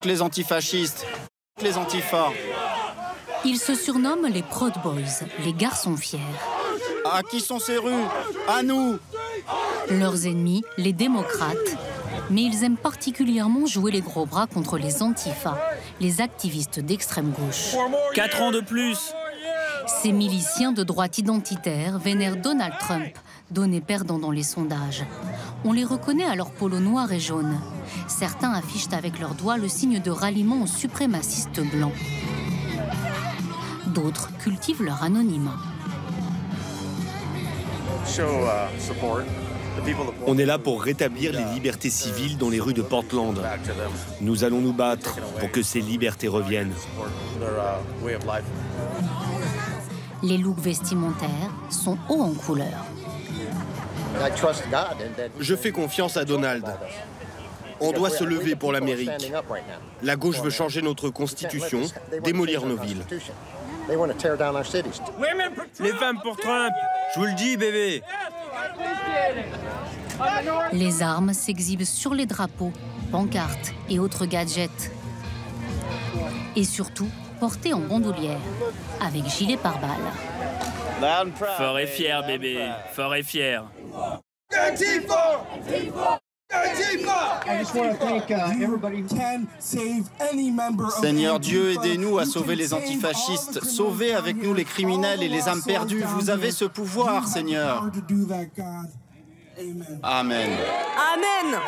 Les antifascistes, les antifas. Ils se surnomment les Proud Boys, les garçons fiers. À qui sont ces rues? À nous! Leurs ennemis, les démocrates. Mais ils aiment particulièrement jouer les gros bras contre les antifas, les activistes d'extrême gauche. 4 ans de plus! Ces miliciens de droite identitaire vénèrent Donald Trump, donné perdant dans les sondages. On les reconnaît à leur polo noir et jaune. Certains affichent avec leurs doigts le signe de ralliement aux suprémacistes blancs. D'autres cultivent leur anonymat. On est là pour rétablir les libertés civiles dans les rues de Portland. Nous allons nous battre pour que ces libertés reviennent. Les looks vestimentaires sont hauts en couleur. Je fais confiance à Donald. On doit se lever pour l'Amérique. La gauche veut changer notre constitution, démolir nos villes. Les femmes pour Trump! Je vous le dis, bébé! Les armes s'exhibent sur les drapeaux, pancartes et autres gadgets. Et surtout, portées en bandoulière, avec gilet pare-balles. Fort et fier, bébé. Fort et fier. Seigneur Dieu, aidez-nous à sauver les antifascistes. Sauvez avec nous les criminels et les âmes perdues. Vous avez ce pouvoir, Seigneur. Amen. Amen.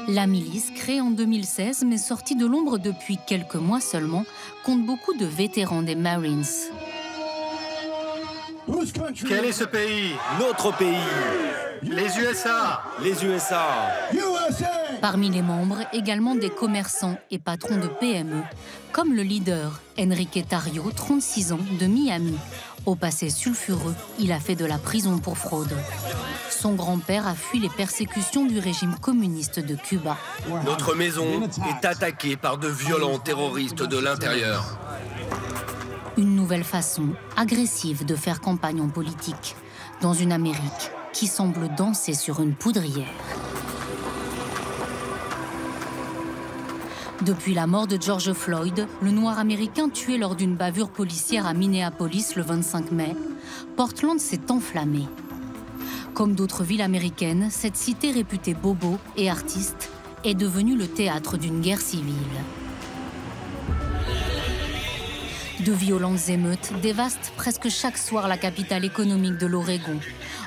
La milice, créée en 2016, mais sortie de l'ombre depuis quelques mois seulement, compte beaucoup de vétérans des Marines. Quel est ce pays? Notre pays! Les USA! Les USA! Parmi les membres, également des commerçants et patrons de PME, comme le leader Enrique Tarrio, 36 ans, de Miami. Au passé sulfureux, il a fait de la prison pour fraude. Son grand-père a fui les persécutions du régime communiste de Cuba. Notre maison est attaquée par de violents terroristes de l'intérieur. Une nouvelle façon agressive de faire campagne en politique, dans une Amérique qui semble danser sur une poudrière. Depuis la mort de George Floyd, le noir américain tué lors d'une bavure policière à Minneapolis le 25 mai, Portland s'est enflammé. Comme d'autres villes américaines, cette cité réputée bobo et artiste est devenue le théâtre d'une guerre civile. De violentes émeutes dévastent presque chaque soir la capitale économique de l'Oregon,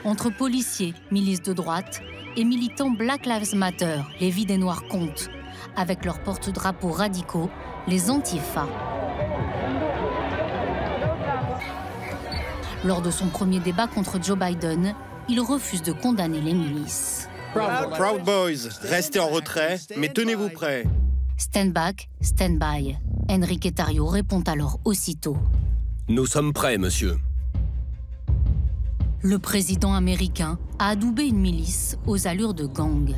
entre policiers, milices de droite et militants Black Lives Matter, les vies des Noirs comptent, avec leurs porte-drapeaux radicaux, les Antifas. Lors de son premier débat contre Joe Biden, il refuse de condamner les milices. Proud Boys, restez en retrait, mais tenez-vous prêts. Stand back, stand by. Enrique Tarrio répond alors aussitôt. Nous sommes prêts, monsieur. Le président américain a adoubé une milice aux allures de gang.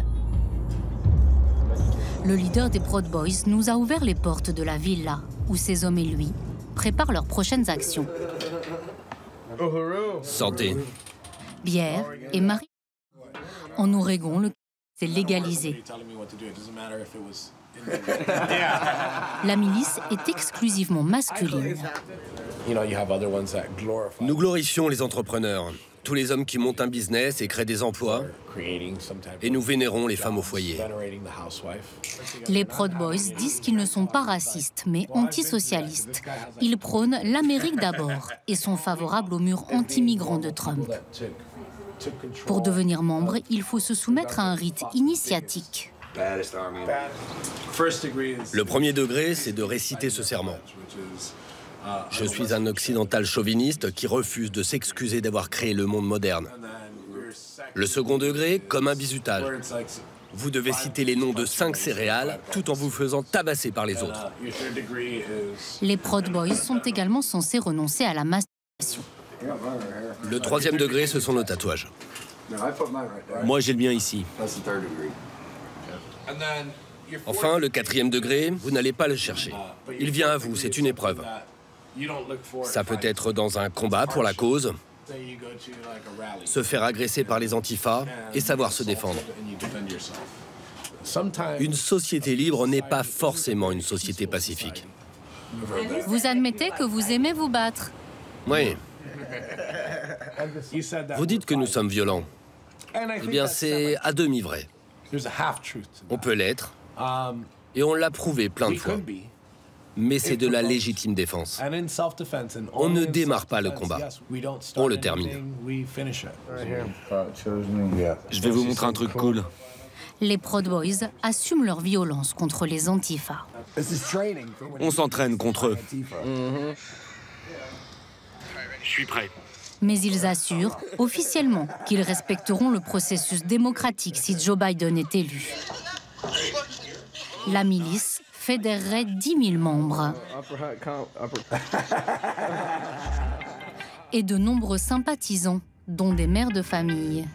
Le leader des Proud Boys nous a ouvert les portes de la villa où ses hommes et lui préparent leurs prochaines actions. Santé. Bière et Marie. En Oregon, le c'est légalisé. La milice est exclusivement masculine. Nous glorifions les entrepreneurs, tous les hommes qui montent un business et créent des emplois, et nous vénérons les femmes au foyer. Les Proud Boys disent qu'ils ne sont pas racistes, mais antisocialistes. Ils prônent l'Amérique d'abord et sont favorables au mur anti-migrants de Trump. Pour devenir membre, il faut se soumettre à un rite initiatique. Le premier degré, c'est de réciter ce serment. Je suis un occidental chauviniste qui refuse de s'excuser d'avoir créé le monde moderne. Le second degré, comme un bizutage. Vous devez citer les noms de 5 céréales tout en vous faisant tabasser par les autres. Les Proud Boys sont également censés renoncer à la masturbation. Le troisième degré, ce sont nos tatouages. Moi, j'ai le mien ici. Enfin, le quatrième degré, vous n'allez pas le chercher. Il vient à vous, c'est une épreuve. Ça peut être dans un combat pour la cause, Se faire agresser par les antifas et savoir se défendre. Une société libre n'est pas forcément une société pacifique. Vous admettez que vous aimez vous battre? Oui. Vous dites que nous sommes violents. Eh bien, c'est à demi vrai. On peut l'être, et on l'a prouvé plein de fois. Mais c'est de la légitime défense. On ne démarre pas le combat, on le termine. Je vais vous montrer un truc cool. Les Proud Boys assument leur violence contre les antifas. On s'entraîne contre eux. Je suis prêt. Mais ils assurent officiellement qu'ils respecteront le processus démocratique si Joe Biden est élu. La milice fédérerait 10 000 membres. Et de nombreux sympathisants, dont des mères de famille.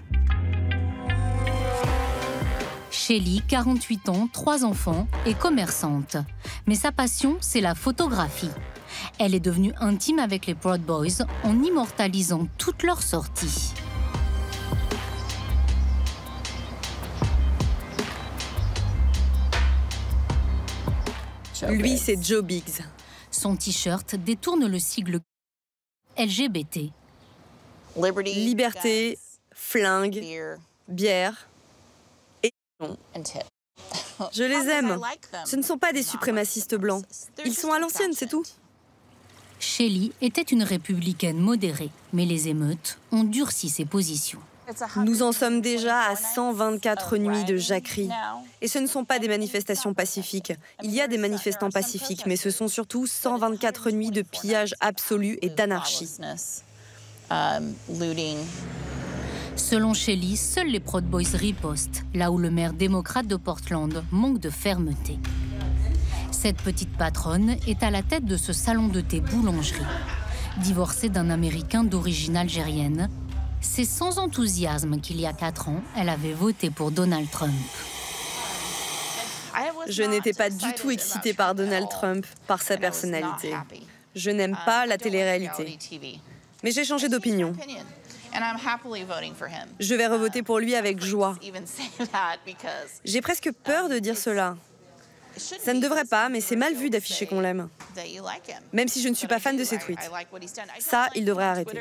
Shelly, 48 ans, 3 enfants, est commerçante. Mais sa passion, c'est la photographie. Elle est devenue intime avec les Proud Boys en immortalisant toutes leurs sorties. Lui, c'est Joe Biggs. Son t-shirt détourne le sigle LGBT. Liberté, flingue, bière et je les aime. Ce ne sont pas des suprémacistes blancs. Ils sont à l'ancienne, c'est tout. Shelly était une républicaine modérée, mais les émeutes ont durci ses positions. Nous en sommes déjà à 124 nuits de jacquerie. Et ce ne sont pas des manifestations pacifiques. Il y a des manifestants pacifiques, mais ce sont surtout 124 nuits de pillage absolu et d'anarchie. Selon Shelly, seuls les Proud Boys ripostent, là où le maire démocrate de Portland manque de fermeté. Cette petite patronne est à la tête de ce salon de thé boulangerie. Divorcée d'un Américain d'origine algérienne, c'est sans enthousiasme qu'il y a 4 ans, elle avait voté pour Donald Trump. Je n'étais pas du tout excitée par Donald Trump, par sa personnalité. Je n'aime pas la télé-réalité. Mais j'ai changé d'opinion. Je vais revoter pour lui avec joie. J'ai presque peur de dire cela. Ça ne devrait pas, mais c'est mal vu d'afficher qu'on l'aime. Même si je ne suis pas fan de ses tweets. Ça, il devrait arrêter.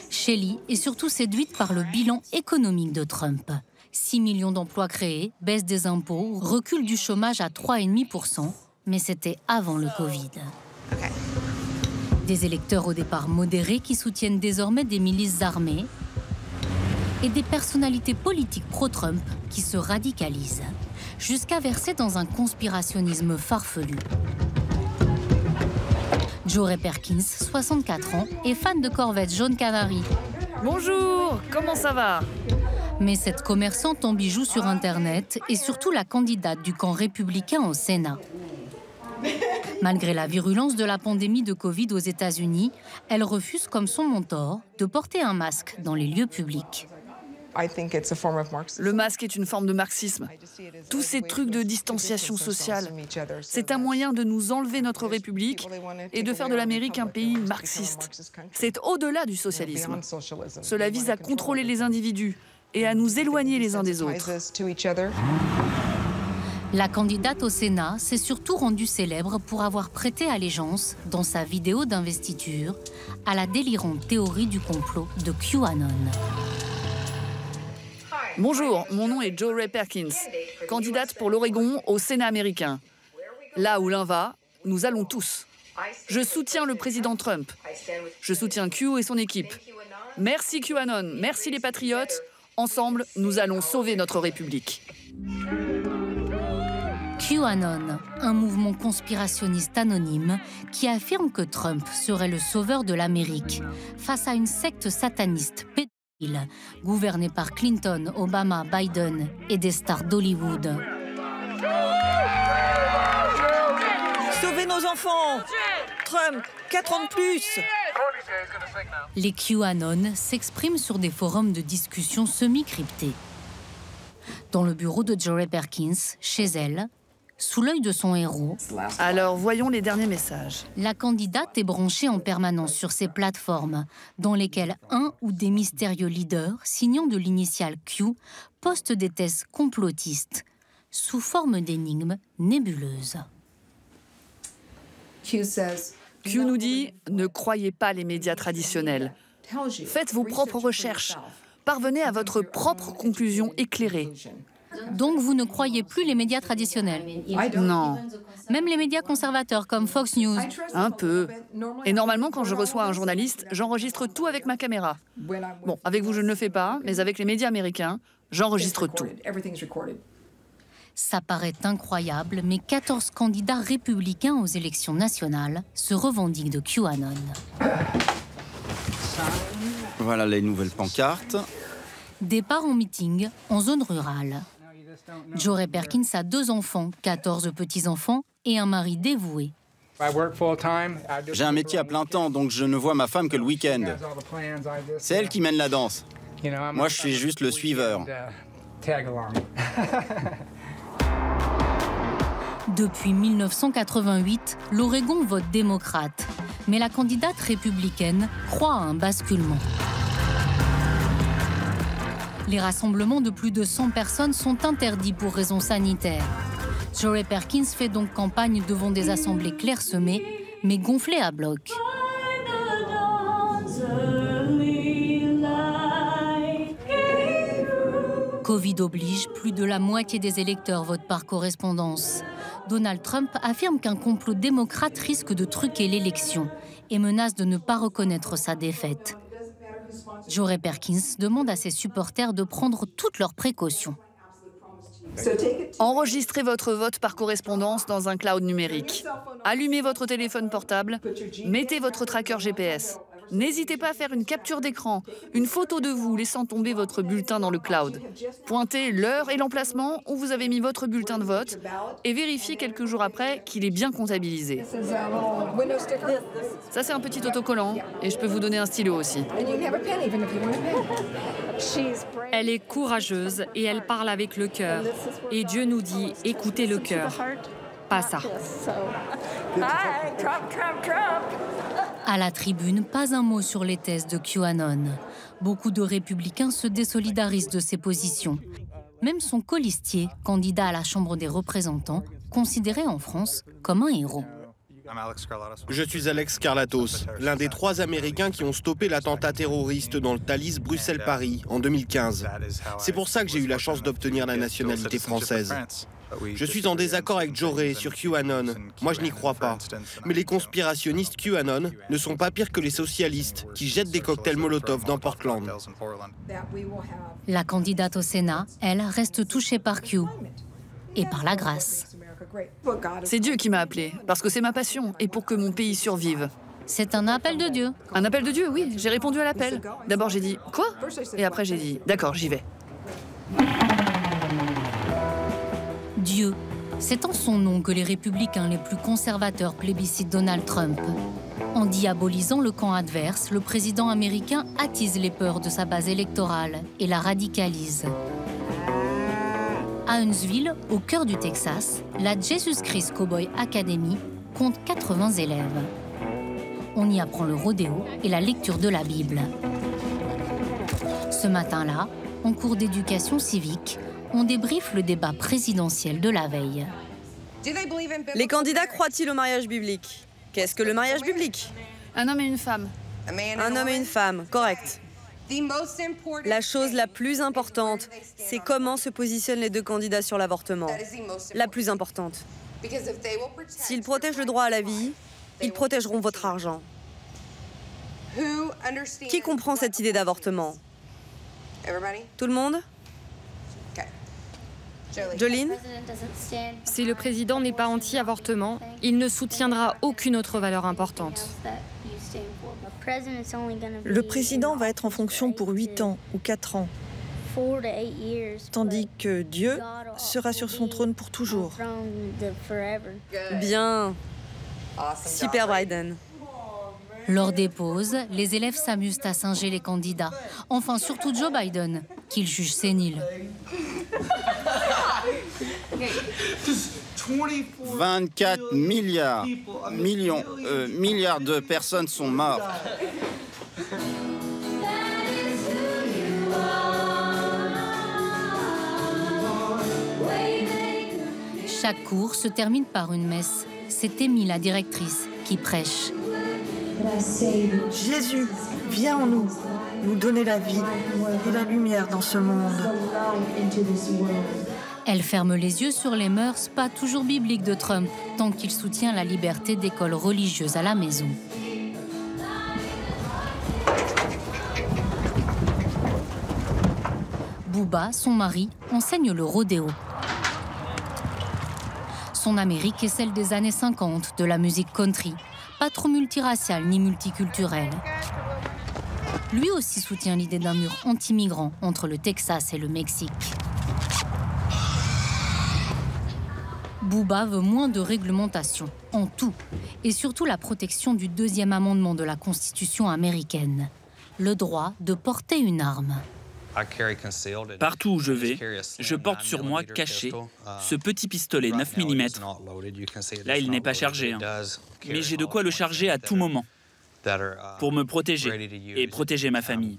Shelly est surtout séduite par le bilan économique de Trump. 6 millions d'emplois créés, baisse des impôts, recul du chômage à 3,5%, mais c'était avant le Covid. Des électeurs au départ modérés qui soutiennent désormais des milices armées et des personnalités politiques pro-Trump qui se radicalisent, jusqu'à verser dans un conspirationnisme farfelu. Joe Ray Perkins, 64 ans, est fan de corvettes jaune canari. Bonjour, comment ça va? Mais cette commerçante en bijoux sur Internet est surtout la candidate du camp républicain au Sénat. Malgré la virulence de la pandémie de Covid aux États-Unis, elle refuse, comme son mentor, de porter un masque dans les lieux publics. Le masque est une forme de marxisme. Tous ces trucs de distanciation sociale, c'est un moyen de nous enlever notre République et de faire de l'Amérique un pays marxiste. C'est au-delà du socialisme. Cela vise à contrôler les individus et à nous éloigner les uns des autres. La candidate au Sénat s'est surtout rendue célèbre pour avoir prêté allégeance, dans sa vidéo d'investiture, à la délirante théorie du complot de QAnon. Bonjour, mon nom est Joe Ray Perkins, candidate pour l'Oregon au Sénat américain. Là où l'un va, nous allons tous. Je soutiens le président Trump. Je soutiens Q et son équipe. Merci QAnon, merci les patriotes. Ensemble, nous allons sauver notre République. QAnon, un mouvement conspirationniste anonyme qui affirme que Trump serait le sauveur de l'Amérique face à une secte sataniste pédophile gouvernée par Clinton, Obama, Biden et des stars d'Hollywood. Sauvez nos enfants! Trump, 4 ans de plus! Les QAnon s'expriment sur des forums de discussion semi-cryptés. Dans le bureau de Joe Ray Perkins, chez elle, Sous l'œil de son héros, Alors, voyons les derniers messages. la candidate est branchée en permanence sur ces plateformes dans lesquelles un ou des mystérieux leaders, signant de l'initiale Q, postent des thèses complotistes sous forme d'énigmes nébuleuses. Q nous dit « Ne croyez pas les médias traditionnels. Faites vos propres recherches. Parvenez à votre propre conclusion éclairée. » Donc vous ne croyez plus les médias traditionnels? Non, Même les médias conservateurs comme Fox News? un peu. Et normalement, quand je reçois un journaliste, j'enregistre tout avec ma caméra. Bon, avec vous, je ne le fais pas, mais avec les médias américains, j'enregistre tout. Ça paraît incroyable, mais 14 candidats républicains aux élections nationales se revendiquent de QAnon. Voilà les nouvelles pancartes. Départ en meeting en zone rurale. Joe Ray Perkins a 2 enfants, 14 petits-enfants et un mari dévoué. J'ai un métier à plein temps, donc je ne vois ma femme que le week-end. C'est elle qui mène la danse. Moi, je suis juste le suiveur. Depuis 1988, l'Oregon vote démocrate. Mais la candidate républicaine croit à un basculement. Les rassemblements de plus de 100 personnes sont interdits pour raisons sanitaires. Joe Ray Perkins fait donc campagne devant des assemblées clairsemées, mais gonflées à bloc. Covid oblige, plus de la moitié des électeurs votent par correspondance. Donald Trump affirme qu'un complot démocrate risque de truquer l'élection et menace de ne pas reconnaître sa défaite. Joe Ray Perkins demande à ses supporters de prendre toutes leurs précautions. Enregistrez votre vote par correspondance dans un cloud numérique. Allumez votre téléphone portable, mettez votre tracker GPS. N'hésitez pas à faire une capture d'écran, une photo de vous laissant tomber votre bulletin dans le cloud. Pointez l'heure et l'emplacement où vous avez mis votre bulletin de vote et vérifiez quelques jours après qu'il est bien comptabilisé. Ça, c'est un petit autocollant et je peux vous donner un stylo aussi. Elle est courageuse et elle parle avec le cœur. Et Dieu nous dit, écoutez le cœur, pas ça. À la tribune, pas un mot sur les thèses de QAnon. Beaucoup de républicains se désolidarisent de ses positions. Même son colistier, candidat à la Chambre des représentants, considéré en France comme un héros. Je suis Alex Skarlatos, l'un des 3 Américains qui ont stoppé l'attentat terroriste dans le Thalys Bruxelles-Paris en 2015. C'est pour ça que j'ai eu la chance d'obtenir la nationalité française. Je suis en désaccord avec Joe Ray sur QAnon. Moi, je n'y crois pas. Mais les conspirationnistes QAnon ne sont pas pires que les socialistes qui jettent des cocktails Molotov dans Portland. La candidate au Sénat, elle, reste touchée par Q et par la grâce. C'est Dieu qui m'a appelé, parce que c'est ma passion et pour que mon pays survive. C'est un appel de Dieu. Un appel de Dieu, oui, j'ai répondu à l'appel. D'abord j'ai dit « Quoi ?» et après j'ai dit « D'accord, j'y vais ». Dieu, c'est en son nom que les républicains les plus conservateurs plébiscitent Donald Trump. En diabolisant le camp adverse, le président américain attise les peurs de sa base électorale et la radicalise. À Huntsville, au cœur du Texas, la Jesus Christ Cowboy Academy compte 80 élèves. On y apprend le rodéo et la lecture de la Bible. Ce matin-là, en cours d'éducation civique, on débriefe le débat présidentiel de la veille. Les candidats croient-ils au mariage biblique? Qu'est-ce que le mariage biblique? Un homme et une femme. Un homme et une femme, correct. La chose la plus importante, c'est comment se positionnent les 2 candidats sur l'avortement. La plus importante. S'ils protègent le droit à la vie, ils protégeront votre argent. Qui comprend cette idée d'avortement? Tout le monde? Jolene? Si le président n'est pas anti-avortement, il ne soutiendra aucune autre valeur importante. Le président va être en fonction pour 8 ans ou 4 ans, tandis que Dieu sera sur son trône pour toujours. Bien. Super Biden. Lors des pauses, les élèves s'amusent à singer les candidats. Enfin, surtout Joe Biden, qu'ils jugent sénile. 24 milliards de personnes sont mortes. Chaque cours se termine par une messe. C'est Amy, la directrice, qui prêche. Jésus, viens en nous, nous donner la vie et la lumière dans ce monde. Elle ferme les yeux sur les mœurs pas toujours bibliques de Trump, tant qu'il soutient la liberté d'école religieuse à la maison. Booba, son mari, enseigne le rodéo. Son Amérique est celle des années 50, de la musique country, pas trop multiraciale ni multiculturelle. Lui aussi soutient l'idée d'un mur anti-migrant entre le Texas et le Mexique. Booba veut moins de réglementation, en tout, et surtout la protection du deuxième amendement de la Constitution américaine, le droit de porter une arme. Partout où je vais, je porte sur moi, caché, ce petit pistolet 9 mm. Là, il n'est pas chargé, hein. Mais j'ai de quoi le charger à tout moment, pour me protéger et protéger ma famille.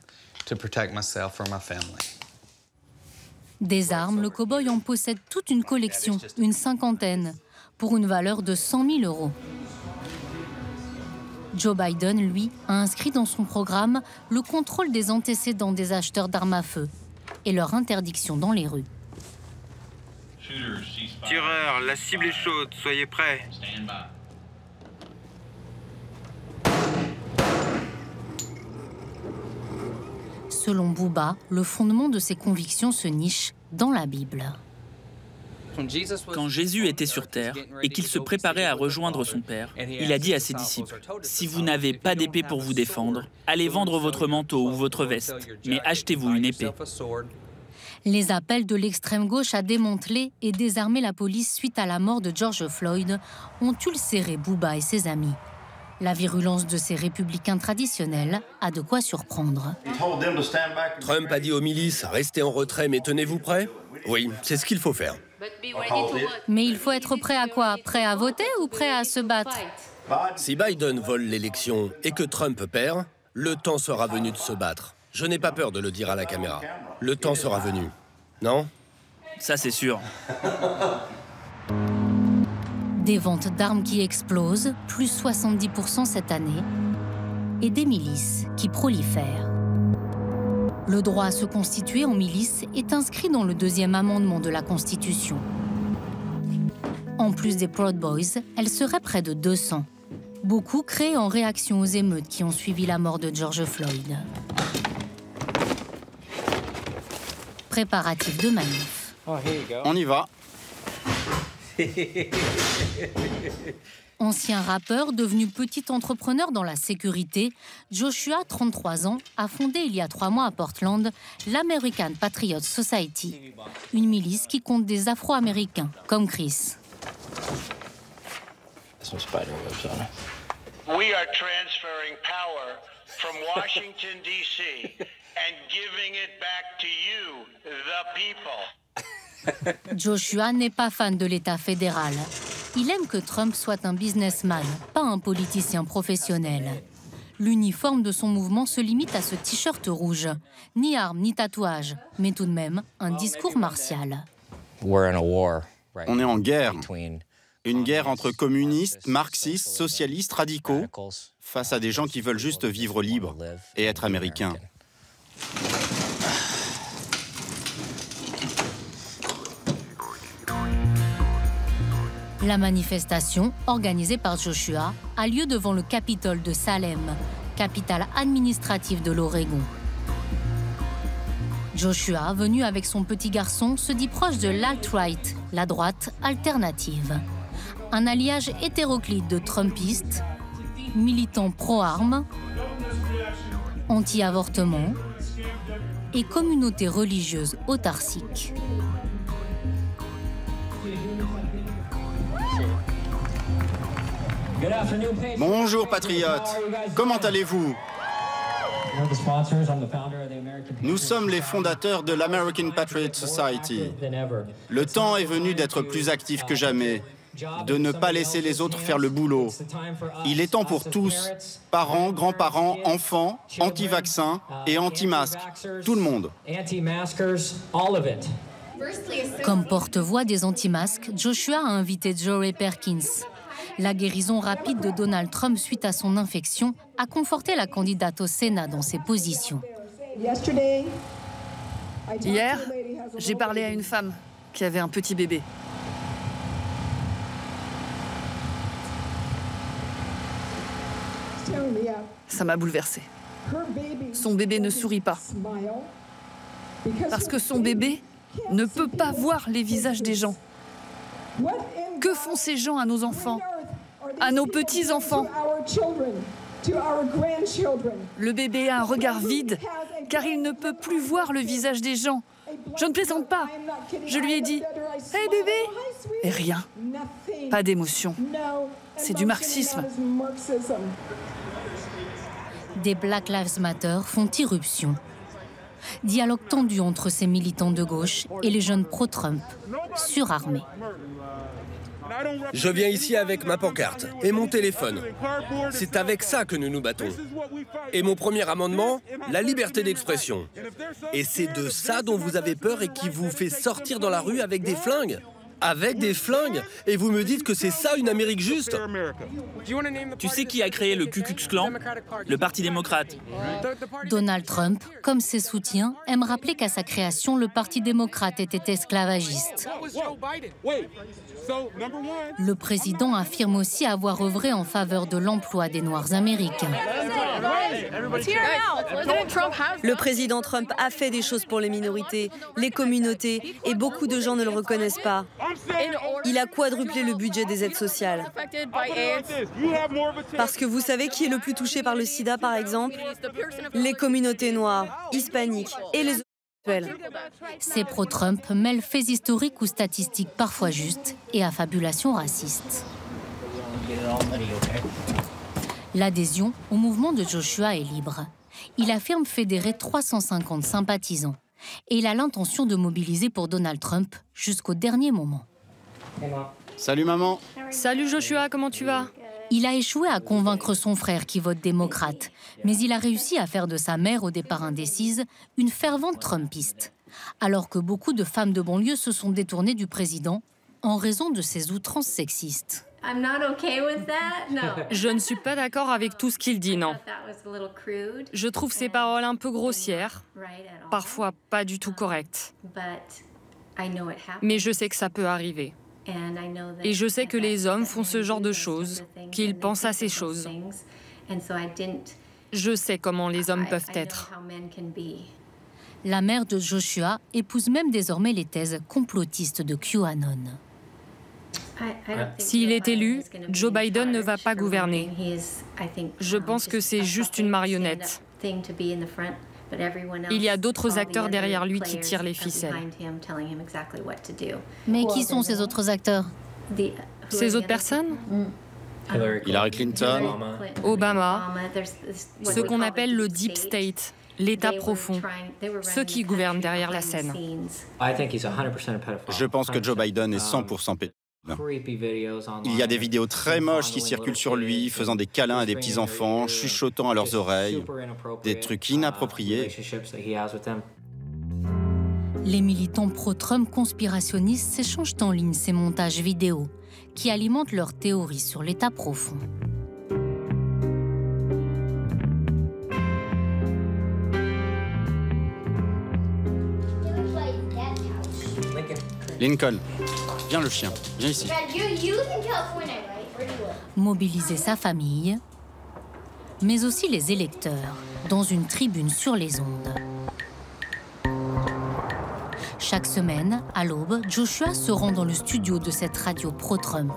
Des armes, le cow-boy en possède toute une collection, une cinquantaine, pour une valeur de 100 000 €. Joe Biden, lui, a inscrit dans son programme le contrôle des antécédents des acheteurs d'armes à feu et leur interdiction dans les rues. Tireur, la cible est chaude, soyez prêts. Selon Booba, le fondement de ses convictions se niche dans la Bible. Quand Jésus était sur terre et qu'il se préparait à rejoindre son Père, il a dit à ses disciples, « Si vous n'avez pas d'épée pour vous défendre, allez vendre votre manteau ou votre veste, mais achetez-vous une épée. » Les appels de l'extrême gauche à démanteler et désarmer la police suite à la mort de George Floyd ont ulcéré Booba et ses amis. La virulence de ces républicains traditionnels a de quoi surprendre. Trump a dit aux milices, restez en retrait mais tenez-vous prêts. Oui, c'est ce qu'il faut faire. Mais il faut être prêt à quoi? Prêt à voter ou prêt à se battre? Si Biden vole l'élection et que Trump perd, le temps sera venu de se battre. Je n'ai pas peur de le dire à la caméra. Le temps sera venu. Non? Ça, c'est sûr. Des ventes d'armes qui explosent, plus 70% cette année, et des milices qui prolifèrent. Le droit à se constituer en milice est inscrit dans le deuxième amendement de la Constitution. En plus des Proud Boys, elles seraient près de 200. Beaucoup créés en réaction aux émeutes qui ont suivi la mort de George Floyd. Préparatifs de manif. On y va. Ancien rappeur devenu petit entrepreneur dans la sécurité, Joshua, 33 ans, a fondé il y a 3 mois à Portland l'American Patriot Society, une milice qui compte des Afro-Américains, comme Chris. We are transferring power from Washington, D.C. and giving it back to you, the people. Joshua n'est pas fan de l'État fédéral. Il aime que Trump soit un businessman, pas un politicien professionnel. L'uniforme de son mouvement se limite à ce t-shirt rouge. Ni armes, ni tatouages, mais tout de même un discours martial. On est en guerre. Une guerre entre communistes, marxistes, socialistes, radicaux, face à des gens qui veulent juste vivre libre et être américains. La manifestation, organisée par Joshua, a lieu devant le Capitole de Salem, capitale administrative de l'Oregon. Joshua, venu avec son petit garçon, se dit proche de l'alt-right, la droite alternative. Un alliage hétéroclite de Trumpistes, militants pro-armes, anti-avortement et communautés religieuses autarciques. Bonjour patriotes, comment allez-vous? Nous sommes les fondateurs de l'American Patriot Society. Le temps est venu d'être plus actifs que jamais. de ne pas laisser les autres faire le boulot. Il est temps pour tous, parents, grands-parents, enfants, anti-vaccins et anti-masques, tout le monde. Comme porte-voix des anti-masques, Joshua a invité Jo Rae Perkins. La guérison rapide de Donald Trump suite à son infection a conforté la candidate au Sénat dans ses positions. Hier, j'ai parlé à une femme qui avait un petit bébé. Ça m'a bouleversée. Son bébé ne sourit pas. Parce que son bébé ne peut pas voir les visages des gens. Que font ces gens à nos enfants, à nos petits-enfants? Le bébé a un regard vide, car il ne peut plus voir le visage des gens. Je ne plaisante pas. Je lui ai dit « Hey bébé !» Et rien. Pas d'émotion. C'est du marxisme. Des Black Lives Matter font irruption. Dialogue tendu entre ces militants de gauche et les jeunes pro-Trump, surarmés. Je viens ici avec ma pancarte et mon téléphone. C'est avec ça que nous nous battons. Et mon premier amendement, la liberté d'expression. Et c'est de ça dont vous avez peur et qui vous fait sortir dans la rue avec des flingues. Avec des flingues. Et vous me dites que c'est ça une Amérique juste? Tu sais qui a créé le Ku Klux Klan? Le Parti démocrate. Donald Trump, comme ses soutiens, aime rappeler qu'à sa création, le Parti démocrate était esclavagiste. Le président affirme aussi avoir œuvré en faveur de l'emploi des Noirs américains. Le président Trump a fait des choses pour les minorités, les communautés, et beaucoup de gens ne le reconnaissent pas. Il a quadruplé le budget des aides sociales. Parce que vous savez qui est le plus touché par le sida, par exemple? Les communautés noires, hispaniques et les homosexuels. Ces pro-Trump mêlent faits historiques ou statistiques parfois justes et affabulations racistes. L'adhésion au mouvement de Joshua est libre. Il affirme fédérer 350 sympathisants. Et il a l'intention de mobiliser pour Donald Trump jusqu'au dernier moment. Salut maman. Salut Joshua, comment tu vas? Il a échoué à convaincre son frère qui vote démocrate, mais il a réussi à faire de sa mère, au départ indécise, une fervente trumpiste. Alors que beaucoup de femmes de banlieue se sont détournées du président en raison de ses outrances sexistes. Je ne suis pas d'accord avec tout ce qu'il dit, non. Je trouve ses paroles un peu grossières, parfois pas du tout correctes. Mais je sais que ça peut arriver. Et je sais que les hommes font ce genre de choses, qu'ils pensent à ces choses. Je sais comment les hommes peuvent être. La mère de Joshua épouse même désormais les thèses complotistes de QAnon. S'il est élu, Joe Biden ne va pas gouverner. Je pense que c'est juste une marionnette. Il y a d'autres acteurs derrière lui qui tirent les ficelles. Mais qui sont ces autres acteurs? Ces autres personnes? Hillary Clinton. Obama. Ce qu'on appelle le Deep State, l'État profond. Ceux qui gouvernent derrière la scène. Je pense que Joe Biden est 100% pédophile. Il y a des vidéos très moches qui circulent sur lui, faisant des câlins à des petits-enfants, chuchotant à leurs oreilles, des trucs inappropriés. Les militants pro-Trump conspirationnistes s'échangent en ligne ces montages vidéo qui alimentent leurs théories sur l'état profond. Lincoln, viens le chien, viens ici. Mobiliser sa famille, mais aussi les électeurs, dans une tribune sur les ondes. Chaque semaine, à l'aube, Joshua se rend dans le studio de cette radio pro-Trump.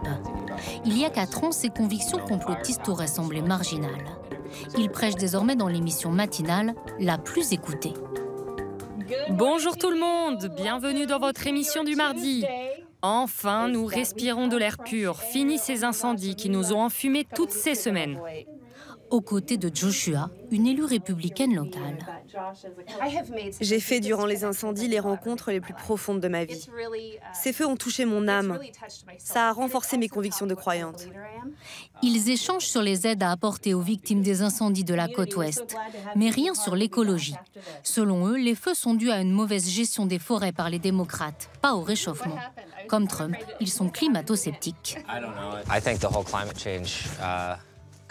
Il y a 4 ans, ses convictions complotistes auraient semblé marginales. Il prêche désormais dans l'émission matinale la plus écoutée. Bonjour tout le monde, bienvenue dans votre émission du mardi. Enfin, nous respirons de l'air pur, fini ces incendies qui nous ont enfumés toutes ces semaines. aux côtés de Joshua, une élue républicaine locale. J'ai fait durant les incendies les rencontres les plus profondes de ma vie. Ces feux ont touché mon âme. Ça a renforcé mes convictions de croyante. Ils échangent sur les aides à apporter aux victimes des incendies de la côte ouest, mais rien sur l'écologie. Selon eux, les feux sont dus à une mauvaise gestion des forêts par les démocrates, pas au réchauffement. Comme Trump, ils sont climato-sceptiques.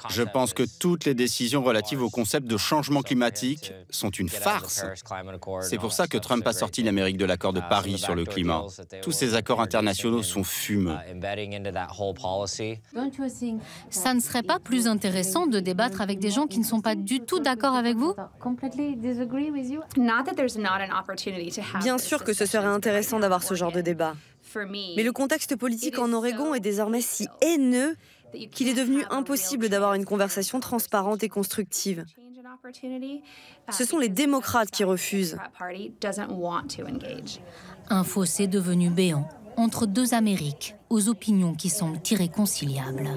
Je pense que toutes les décisions relatives au concept de changement climatique sont une farce. C'est pour ça que Trump a sorti l'Amérique de l'accord de Paris sur le climat. Tous ces accords internationaux sont fumeux. Ça ne serait pas plus intéressant de débattre avec des gens qui ne sont pas du tout d'accord avec vous? Bien sûr que ce serait intéressant d'avoir ce genre de débat. Mais le contexte politique en Oregon est désormais si haineux qu'il est devenu impossible d'avoir une conversation transparente et constructive. Ce sont les démocrates qui refusent. Un fossé devenu béant entre deux Amériques, aux opinions qui semblent irréconciliables.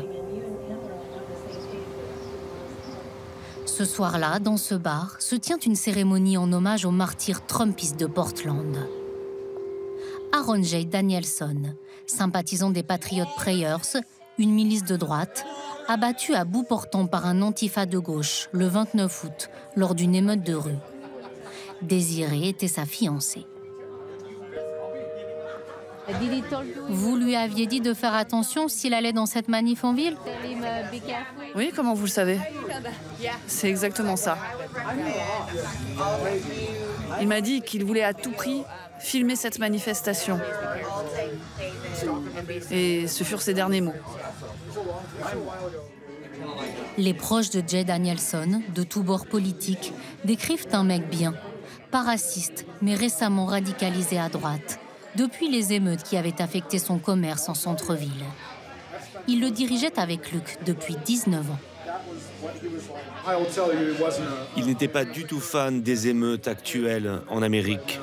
Ce soir-là, dans ce bar, se tient une cérémonie en hommage aux martyrs trumpistes de Portland. Aaron J. Danielson, sympathisant des Patriot Prayers, une milice de droite, abattu à bout portant par un antifa de gauche le 29 août lors d'une émeute de rue. Désirée était sa fiancée. Vous lui aviez dit de faire attention s'il allait dans cette manif en ville? Oui, comment vous le savez? C'est exactement ça. Il m'a dit qu'il voulait à tout prix filmer cette manifestation. Et ce furent ses derniers mots. Les proches de Jay Danielson, de tous bords politiques, décrivent un mec bien, pas raciste, mais récemment radicalisé à droite, depuis les émeutes qui avaient affecté son commerce en centre-ville. Il le dirigeait avec Luke depuis 19 ans. Il n'était pas du tout fan des émeutes actuelles en Amérique.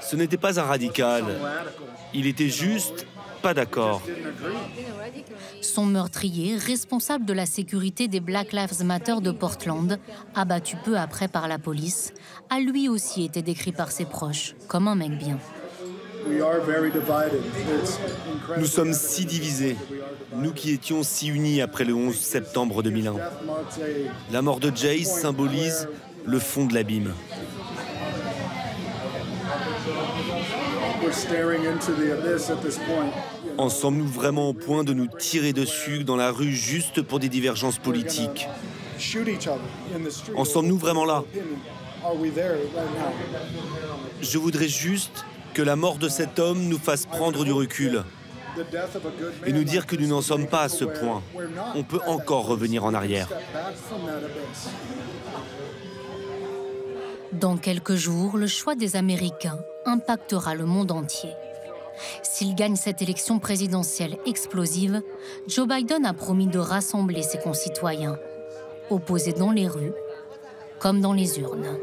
Ce n'était pas un radical. Il était juste pas d'accord. Son meurtrier, responsable de la sécurité des Black Lives Matter de Portland, abattu peu après par la police, a lui aussi été décrit par ses proches comme un mec bien. Nous sommes si divisés, nous qui étions si unis après le 11 septembre 2001. La mort de Jay symbolise le fond de l'abîme. En sommes-nous vraiment au point de nous tirer dessus dans la rue juste pour des divergences politiques? En sommes-nous vraiment là? Je voudrais juste que la mort de cet homme nous fasse prendre du recul et nous dire que nous n'en sommes pas à ce point. On peut encore revenir en arrière. Dans quelques jours, le choix des Américains impactera le monde entier. S'il gagne cette élection présidentielle explosive, Joe Biden a promis de rassembler ses concitoyens, opposés dans les rues comme dans les urnes.